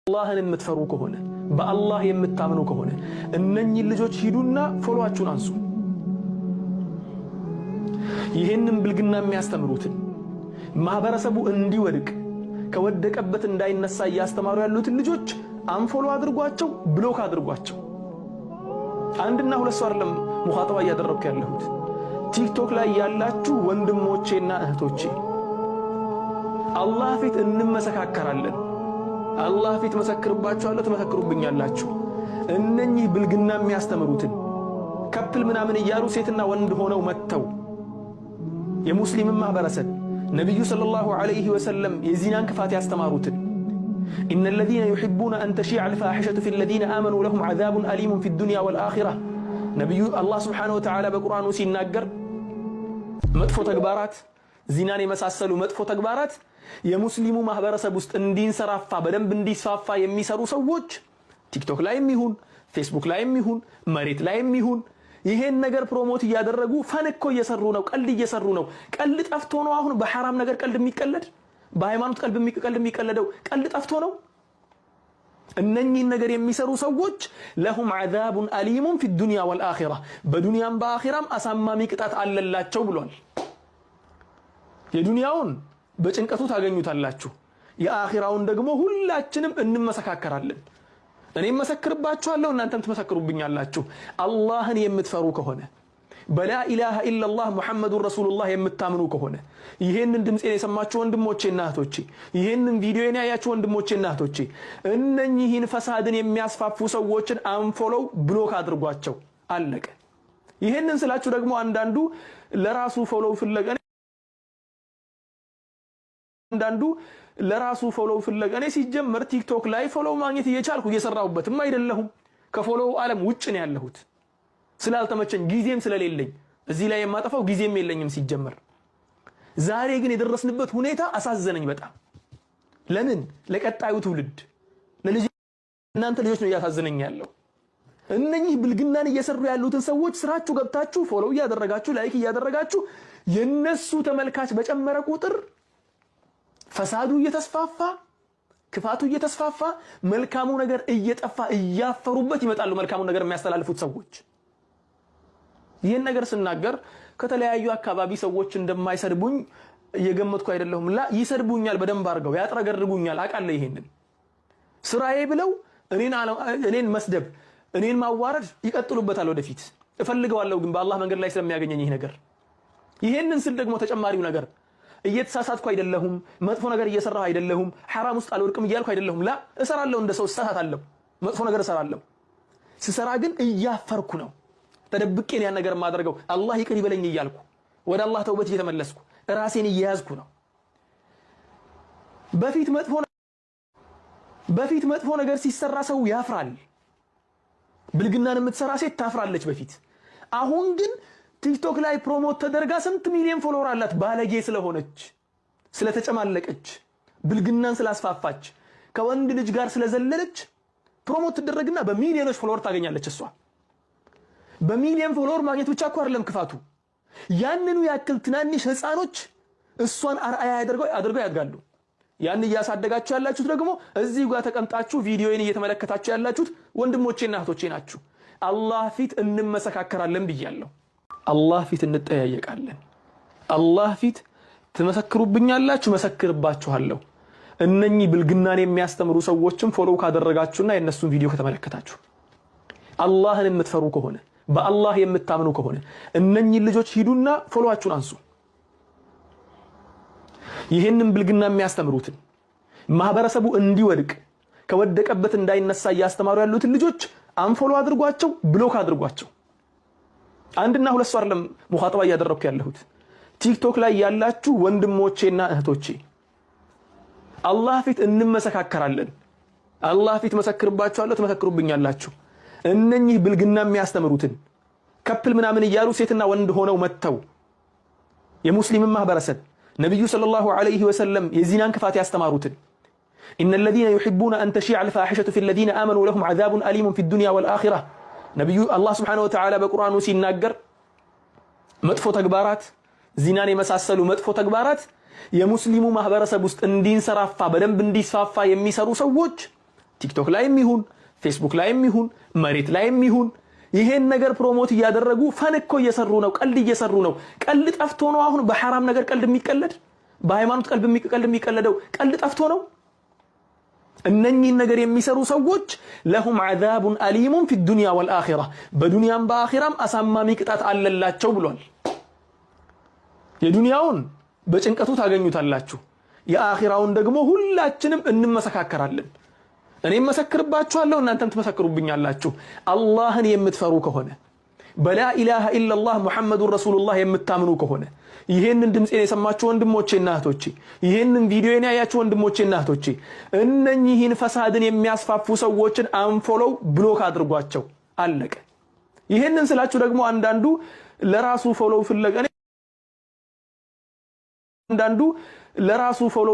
አላህን የምትፈሩ ከሆነ በአላህ የምታምኑ ከሆነ እነኚህ ልጆች ሂዱና ፎሎዋችሁን አንሱ። ይሄንን ብልግና የሚያስተምሩትን ማህበረሰቡ እንዲወድቅ ከወደቀበት እንዳይነሳ ያስተማሩ ያሉትን ልጆች አንፎሎ አድርጓቸው፣ ብሎክ አድርጓቸው። አንድና ሁለት ሰው አይደለም ሙኻጠባ እያደረኩ ያለሁት። ቲክቶክ ላይ ያላችሁ ወንድሞቼና እህቶቼ አላህ ፊት እንመሰካከራለን። አላህ ፊት መሰክርባችኋለሁ፣ ተመሰክሩብኛላችሁ። እነኚህ ብልግና የሚያስተምሩትን ከፕል ምናምን እያሉ ሴትና ወንድ ሆነው መተው የሙስሊም ማህበረሰብ ነብዩ ሰለላሁ ዐለይሂ ወሰለም የዚናን ክፋት ያስተማሩትን إن الذين يحبون أن تشيع الفاحشة في الذين آمنوا لهم عذاب أليم في الدنيا والآخرة نبي الله سبحانه وتعالى بقرآن ሲናገር መጥፎ ተግባራት ዚናን የመሳሰሉ መጥፎ ተግባራት የሙስሊሙ ማህበረሰብ ውስጥ እንዲንሰራፋ በደንብ እንዲስፋፋ የሚሰሩ ሰዎች ቲክቶክ ላይም ይሁን ፌስቡክ ላይም ይሁን መሬት ላይም ይሁን ይሄን ነገር ፕሮሞት እያደረጉ ፈን እኮ እየሰሩ ነው፣ ቀልድ እየሰሩ ነው። ቀልድ ጠፍቶ ነው አሁን በሐራም ነገር ቀልድ የሚቀለድ? በሃይማኖት ቀልድ የሚቀለደው ቀልድ ጠፍቶ ነው? እነኚህን ነገር የሚሰሩ ሰዎች ለሁም عذاب أليم في الدنيا والآخرة በዱንያም በአኺራም አሳማሚ ቅጣት አለላቸው ብሏል። የዱንያውን በጭንቀቱ ታገኙታላችሁ፣ የአኺራውን ደግሞ ሁላችንም እንመሰካከራለን። እኔም መሰክርባችኋለሁ፣ እናንተም ትመሰክሩብኛላችሁ። አላህን የምትፈሩ ከሆነ በላ ኢላሃ ኢላላህ ሙሐመዱር ረሱሉላህ የምታምኑ ከሆነ ይሄንን ድምጼን የሰማችሁ ወንድሞቼና እህቶቼ፣ ይሄንን ቪዲዮን ያያችሁ ወንድሞቼና እህቶቼ እነኚህን ፈሳድን የሚያስፋፉ ሰዎችን አንፎሎው ብሎክ አድርጓቸው። አለቀ። ይሄንን ስላችሁ ደግሞ አንዳንዱ ለራሱ ፎሎው ፍለጋ እኔ ሲጀመር ቲክቶክ ላይ ፎሎው ማግኘት እየቻልኩ እየሰራሁበትም አይደለሁም። ከፎሎው ዓለም ውጭ ነው ያለሁት ስላልተመቸኝ ጊዜም ስለሌለኝ እዚህ ላይ የማጠፋው ጊዜም የለኝም ሲጀመር። ዛሬ ግን የደረስንበት ሁኔታ አሳዘነኝ በጣም። ለምን? ለቀጣዩ ትውልድ እናንተ ልጆች ነው እያሳዘነኝ ያለው። እነኚህ ብልግናን እየሰሩ ያሉትን ሰዎች ስራችሁ ገብታችሁ ፎሎው እያደረጋችሁ ላይክ እያደረጋችሁ የነሱ ተመልካች በጨመረ ቁጥር ፈሳዱ እየተስፋፋ ክፋቱ እየተስፋፋ መልካሙ ነገር እየጠፋ እያፈሩበት ይመጣሉ። መልካሙ ነገር የሚያስተላልፉት ሰዎች ይሄን ነገር ስናገር ከተለያዩ አካባቢ ሰዎች እንደማይሰድቡኝ እየገመትኩ አይደለሁም። ላ ይሰድቡኛል፣ በደንብ አድርገው ያጥረገርጉኛል። አቃለ ይሄንን ስራዬ ብለው እኔን መስደብ እኔን ማዋረድ ይቀጥሉበታል። ወደፊት እፈልገዋለሁ፣ ግን በአላህ መንገድ ላይ ስለሚያገኘኝ ይሄ ነገር። ይሄንን ስል ደግሞ ተጨማሪው ነገር እየተሳሳትኩ አይደለሁም፣ መጥፎ ነገር እየሰራሁ አይደለሁም፣ حرام ውስጥ አልወድቅም እያልኩ አይደለሁም። ላ እሰራለሁ፣ እንደ ሰው እሳሳታለሁ፣ መጥፎ ነገር እሰራለሁ። ስሰራ ግን እያፈርኩ ነው፣ ተደብቄ ያን ነገር ማድረገው አላህ ይቅር ይበለኝ እያልኩ ወደ አላህ ተውበት እየተመለስኩ ራሴን እየያዝኩ ነው። በፊት መጥፎ ነገር ሲሰራ ሰው ያፍራል። ብልግናን የምትሰራ ሴት ታፍራለች በፊት። አሁን ግን ቲክቶክ ላይ ፕሮሞት ተደርጋ ስንት ሚሊዮን ፎሎወር አላት። ባለጌ ስለሆነች ስለተጨማለቀች ብልግናን ስላስፋፋች ከወንድ ልጅ ጋር ስለዘለለች ፕሮሞት ተደረግና በሚሊዮኖች ፎሎወር ታገኛለች። እሷ በሚሊዮን ፎሎወር ማግኘት ብቻ እኮ አይደለም ክፋቱ፣ ያንኑ ያክል ትናንሽ ህፃኖች እሷን አርአያ አድርገው ያድጋሉ። ያን እያሳደጋችሁ ያላችሁት ደግሞ እዚህ ጋር ተቀምጣችሁ ቪዲዮዬን እየተመለከታችሁ ያላችሁት ወንድሞቼና እህቶቼ ናችሁ። አላህ ፊት እንመሰካከራለን ብያለሁ። አላህ ፊት እንጠያየቃለን። አላህ ፊት ትመሰክሩብኛላችሁ፣ መሰክርባችኋለሁ። እነኚህ ብልግናን የሚያስተምሩ ሰዎችን ፎሎው ካደረጋችሁና የነሱን ቪዲዮ ከተመለከታችሁ አላህን የምትፈሩ ከሆነ በአላህ የምታምኑ ከሆነ እነኚህ ልጆች ሂዱና ፎሎዋችሁን አንሱ። ይሄንን ብልግና የሚያስተምሩትን ማህበረሰቡ እንዲወድቅ ከወደቀበት እንዳይነሳ ያስተማሩ ያሉትን ልጆች አንፎሎ አድርጓቸው፣ ብሎክ አድርጓቸው። አንድና ሁለት ሰው አይደለም ሙኻጠባ እያደረኩ ያለሁት። ቲክቶክ ላይ ያላችሁ ወንድሞቼና እህቶቼ አላህ ፊት እንመሰካከራለን። አላህ ፊት መሰክርባችኋለሁ፣ ተመሰክሩብኛላችሁ። እነኚህ ብልግና የሚያስተምሩትን ከፕል ምናምን እያሉ ሴትና ወንድ ሆነው መተው የሙስሊም ማህበረሰብ ነብዩ ሰለላሁ ዐለይሂ ወሰለም የዚናን ክፋት ያስተማሩትን إن الذين يحبون أن تشيع الفاحشة في الذين آمنوا لهم عذاب أليم في الدنيا والآخرة ነብዩ አላህ Subhanahu Wa Ta'ala በቁርአኑ ሲናገር መጥፎ ተግባራት ዚናን የመሳሰሉ መጥፎ ተግባራት የሙስሊሙ ማህበረሰብ ውስጥ እንዲንሰራፋ በደንብ እንዲስፋፋ የሚሰሩ ሰዎች ቲክቶክ ላይም ይሁን ፌስቡክ ላይም ይሁን መሬት ላይም ይሁን ይሄን ነገር ፕሮሞት እያደረጉ ፈንኮ እየሰሩ ነው፣ ቀልድ እየሰሩ ነው። ቀልድ ጠፍቶ ነው አሁን በሐራም ነገር ቀልድ የሚቀለድ? በሃይማኖት ቀልድ የሚቀለደው ቀልድ ጠፍቶ ነው? እነኚህን ነገር የሚሰሩ ሰዎች ለሁም ዐዛቡን አሊሙን ፊ ዱንያ ወልአኺራ፣ በዱንያም በአኺራም አሳማሚ ቅጣት አለላቸው ብሏል። የዱንያውን በጭንቀቱ ታገኙታላችሁ፣ የአኺራውን ደግሞ ሁላችንም እንመሰካከራለን። እኔም መሰክርባችኋለሁ፣ እናንተም ትመሰክሩብኛላችሁ። አላህን የምትፈሩ ከሆነ በላ ኢላሃ ኢላላህ ሙሐመዱን ረሱሉላህ የምታምኑ ከሆነ ይሄንን ድምጼን የሰማችሁ ወንድሞቼና እህቶቼ፣ ይሄንን ቪዲዮን ያያችሁ ወንድሞቼና እህቶቼ፣ እነኚህን ፈሳድን የሚያስፋፉ ሰዎችን አንፎሎው ብሎክ አድርጓቸው። አለቀ። ይሄንን ስላችሁ ደግሞ አንዳንዱ ለራሱ ፎሎው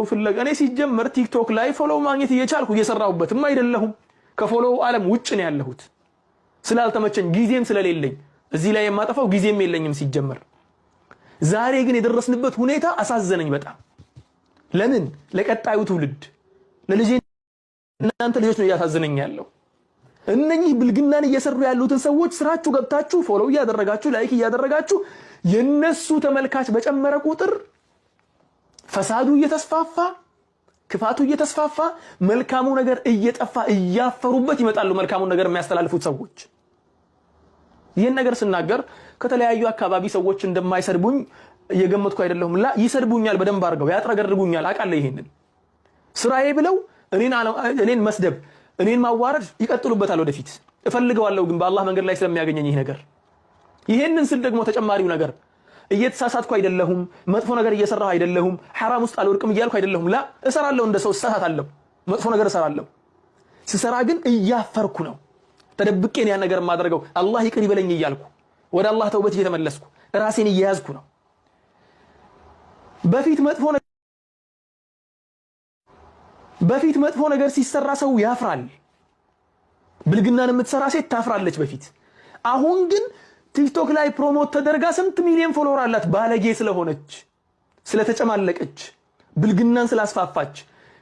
ፍለጋ እኔ ሲጀመር ቲክቶክ ላይ ፎሎው ማግኘት እየቻልኩ እየሰራሁበትም አይደለሁም። ከፎሎው ዓለም ውጭ ነው ያለሁት ስላልተመቸኝ ጊዜም ስለሌለኝ እዚህ ላይ የማጠፋው ጊዜም የለኝም ሲጀመር። ዛሬ ግን የደረስንበት ሁኔታ አሳዘነኝ በጣም። ለምን? ለቀጣዩ ትውልድ ለልጄ እናንተ ልጆች ነው እያሳዘነኝ ያለው። እነኚህ ብልግናን እየሰሩ ያሉትን ሰዎች ስራችሁ ገብታችሁ ፎሎው እያደረጋችሁ ላይክ እያደረጋችሁ የነሱ ተመልካች በጨመረ ቁጥር ፈሳዱ እየተስፋፋ ክፋቱ እየተስፋፋ መልካሙ ነገር እየጠፋ እያፈሩበት ይመጣሉ። መልካሙ ነገር የሚያስተላልፉት ሰዎች ይሄን ነገር ስናገር ከተለያዩ አካባቢ ሰዎች እንደማይሰድቡኝ እየገመትኩ አይደለሁም። ላ ይሰድቡኛል፣ በደንብ አድርገው ያጥረገርጉኛል። አውቃለሁ። ይሄንን ስራዬ ብለው እኔን መስደብ እኔን ማዋረድ ይቀጥሉበታል። ወደፊት እፈልገዋለሁ፣ ግን በአላህ መንገድ ላይ ስለሚያገኘኝ ይሄ ነገር። ይሄንን ስል ደግሞ ተጨማሪው ነገር እየተሳሳትኩ አይደለሁም፣ መጥፎ ነገር እየሰራሁ አይደለሁም፣ ሐራም ውስጥ አልወድቅም እያልኩ አይደለሁም። ላ እሰራለሁ፣ እንደ ሰው እሳሳታለሁ፣ መጥፎ ነገር እሰራለሁ። ስሰራ ግን እያፈርኩ ነው። ተደብቄን ያን ነገር የማደርገው አላህ ይቅር ይበለኝ እያልኩ ወደ አላህ ተውበት እየተመለስኩ ራሴን እየያዝኩ ነው። በፊት መጥፎ ነገር ሲሰራ ሰው ያፍራል። ብልግናን የምትሰራ ሴት ታፍራለች በፊት። አሁን ግን ቲክቶክ ላይ ፕሮሞት ተደርጋ ስንት ሚሊዮን ፎሎወር አላት። ባለጌ ስለሆነች ስለተጨማለቀች ብልግናን ስላስፋፋች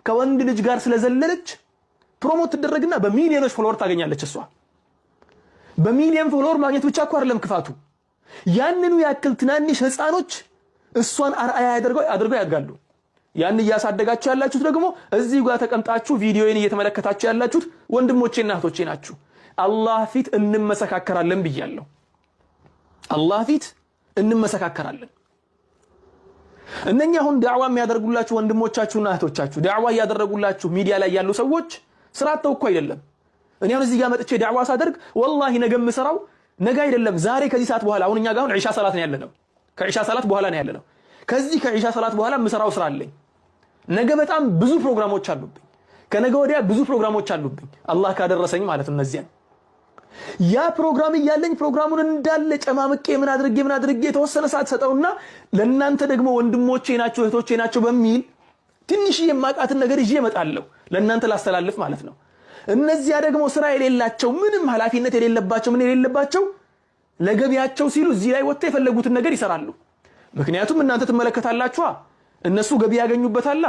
ከወንድ ልጅ ጋር ስለዘለለች ፕሮሞት ትደረግና በሚሊዮኖች ፎሎወር ታገኛለች። እሷ በሚሊዮን ፎሎወር ማግኘት ብቻ እኮ አይደለም ክፋቱ፣ ያንኑ ያክል ትናንሽ ህፃኖች እሷን አርአያ አድርገው ያጋሉ። ያን እያሳደጋችሁ ያላችሁት ደግሞ እዚህ ጋር ተቀምጣችሁ ቪዲዮዬን እየተመለከታችሁ ያላችሁት ወንድሞቼና እህቶቼ ናችሁ። አላህ ፊት እንመሰካከራለን ብያለሁ። አላህ ፊት እንመሰካከራለን። እነኛ አሁን ዳዕዋ የሚያደርጉላችሁ ወንድሞቻችሁና እህቶቻችሁ ዳዕዋ እያደረጉላችሁ ሚዲያ ላይ ያሉ ሰዎች ስራተው እኮ አይደለም። እኔ አሁን እዚህ ጋር መጥቼ ዳዕዋ ሳደርግ ወላሂ ነገ የምሰራው ነገ አይደለም ዛሬ ከዚህ ሰዓት በኋላ። አሁን እኛ ጋር አሁን ዒሻ ሰላት ነው ያለነው፣ ከዒሻ ሰላት በኋላ ነው ያለነው። ከዚህ ከዒሻ ሰላት በኋላ የምሰራው ስራ አለኝ። ነገ በጣም ብዙ ፕሮግራሞች አሉብኝ፣ ከነገ ወዲያ ብዙ ፕሮግራሞች አሉብኝ፣ አላህ ካደረሰኝ ማለት ነው። እነዚያን ያ ፕሮግራም እያለኝ ፕሮግራሙን እንዳለ ጨማምቄ ምን አድርጌ የተወሰነ ሰዓት ሰጠውና ለእናንተ ደግሞ ወንድሞቼ ናቸው እህቶቼ ናቸው በሚል ትንሽ የማቃትን ነገር ይዤ እመጣለሁ ለእናንተ ላስተላልፍ ማለት ነው። እነዚያ ደግሞ ስራ የሌላቸው ምንም ኃላፊነት የሌለባቸው ምን የሌለባቸው ለገቢያቸው ሲሉ እዚህ ላይ ወጥተው የፈለጉትን ነገር ይሰራሉ። ምክንያቱም እናንተ ትመለከታላችሁ፣ እነሱ ገቢ ያገኙበታል።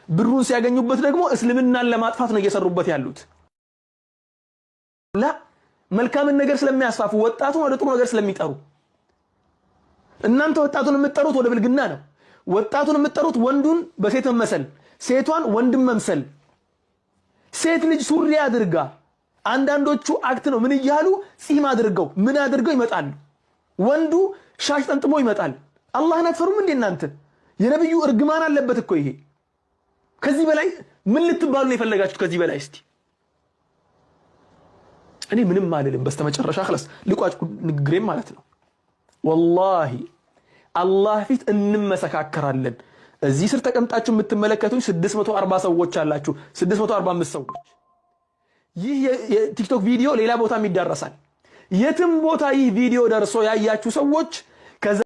ብሩን ሲያገኙበት ደግሞ እስልምናን ለማጥፋት ነው እየሰሩበት ያሉት። ላ መልካምን ነገር ስለሚያስፋፉ ወጣቱን ወደ ጥሩ ነገር ስለሚጠሩ። እናንተ ወጣቱን የምትጠሩት ወደ ብልግና ነው። ወጣቱን የምትጠሩት ወንዱን በሴት መምሰል፣ ሴቷን ወንድም መምሰል። ሴት ልጅ ሱሪ አድርጋ አንዳንዶቹ አክት ነው ምን እያሉ ጺም አድርገው ምን አድርገው ይመጣሉ። ወንዱ ሻሽ ጠምጥሞ ይመጣል። አላህን አትፈሩም እንዴ እናንተ? የነብዩ እርግማን አለበት እኮ ይሄ። ከዚህ በላይ ምን ልትባሉ ነው የፈለጋችሁት? ከዚህ በላይ እስቲ እኔ ምንም አልልም። በስተመጨረሻ خلاص ልቋጭ ንግግሬም ማለት ነው። ወላሂ አላህ ፊት እንመሰካከራለን። እዚህ ስር ተቀምጣችሁ የምትመለከቱኝ 640 ሰዎች አላችሁ፣ 645 ሰዎች። ይህ የቲክቶክ ቪዲዮ ሌላ ቦታም ይዳረሳል። የትም ቦታ ይህ ቪዲዮ ደርሶ ያያችሁ ሰዎች